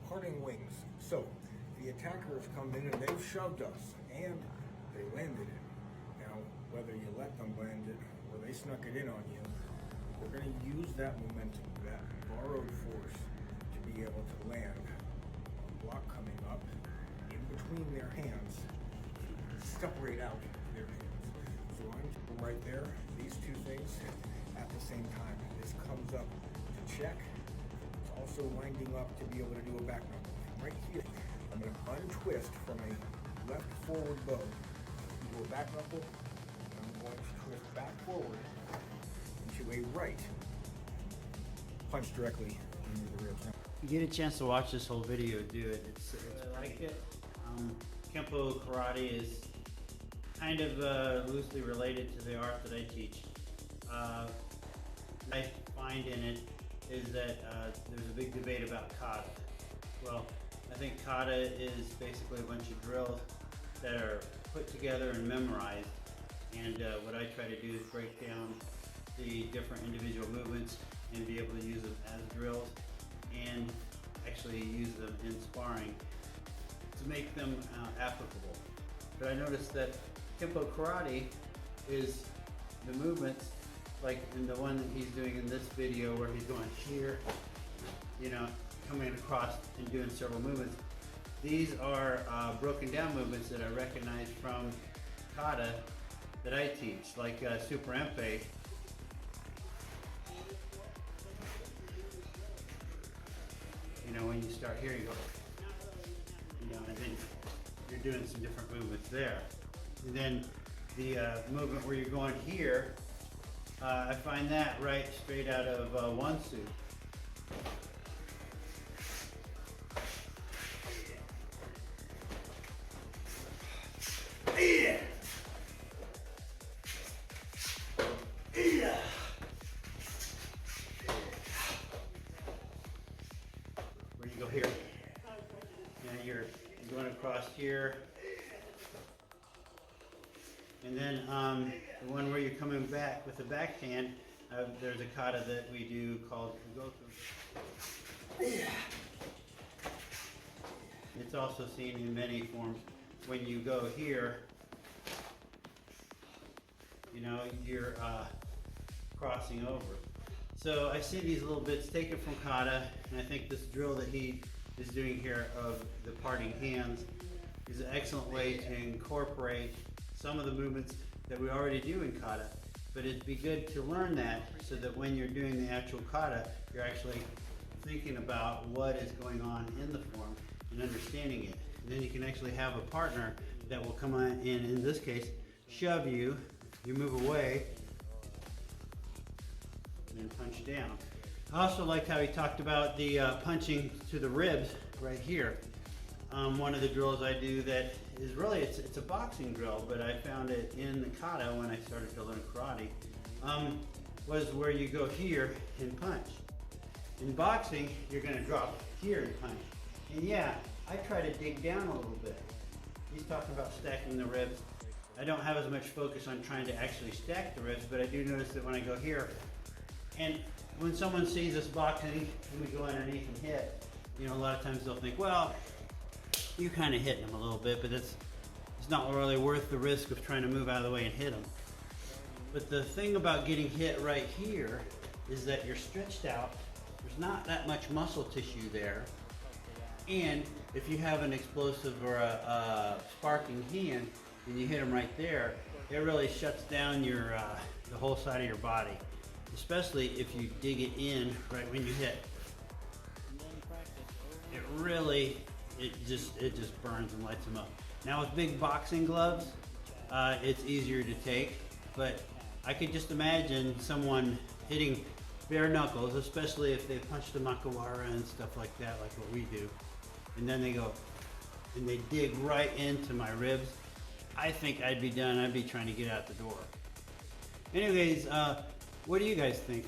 Parting wings. So the attacker has come in and they've shoved us, and they landed it. Now, whether you let them land it or they snuck it in on you, we're going to use that momentum, that borrowed force, to be able to land a block coming up in between their hands, separate out their hands. So I'm right there, these two things at the same time. This comes up to check. It's also winding up to be able to do a back knuckle. Right here, I'm going to untwist from a left forward bow into a back knuckle, and I'm going to twist back forward into a right punch directly into the ribs. You get a chance to watch this whole video, do it. It's I like it. Kempo karate is kind of loosely related to the art that I teach. What I find in it is that there's a big debate about kata. Well, I think kata is basically a bunch of drills that are put together and memorized. And what I try to do is break down the different individual movements and be able to use them as drills and actually use them in sparring to make them applicable. But I noticed that Kempo karate is the movements, like in the one that he's doing in this video where he's going here, you know, coming across and doing several movements. These are broken down movements that I recognize from kata that I teach, like Super Empe. You know, when you start here, you go, you know, and then you're doing some different movements there. And then the movement where you're going here, I find that right straight out of One Suit. Where you go here, and you're going across here, and then the one where you're coming back with the backhand, there's a kata that we do called Goku. It's also seen in many forms. When you go here, you know, you're crossing over. So I see these little bits taken from kata, and I think this drill that he is doing here of the parting hands is an excellent way to incorporate some of the movements that we already do in kata. But it'd be good to learn that so that when you're doing the actual kata, you're actually thinking about what is going on in the form and understanding it. And then you can actually have a partner that will come in this case, shove you, you move away, and then punch down. I also liked how he talked about the punching to the ribs right here. One of the drills I do that is really, it's a boxing drill, but I found it in the kata when I started to learn karate, was where you go here and punch. In boxing, you're gonna drop here and punch. And yeah, I try to dig down a little bit. He's talking about stacking the ribs. I don't have as much focus on trying to actually stack the ribs, but I do notice that when I go here, and when someone sees us boxing and we go underneath and hit, you know, a lot of times they'll think, well, you kind of hit them a little bit, but it's not really worth the risk of trying to move out of the way and hit them. But the thing about getting hit right here is that you're stretched out. There's not that much muscle tissue there. And if you have an explosive or a sparking hand and you hit them right there, it really shuts down your the whole side of your body, especially if you dig it in right when you hit. It just burns and lights them up. Now with big boxing gloves, it's easier to take, but I could just imagine someone hitting bare knuckles, especially if they punch the makawara and stuff like that, like what we do, and then they go and they dig right into my ribs. I think I'd be done. I'd be trying to get out the door. Anyways, what do you guys think?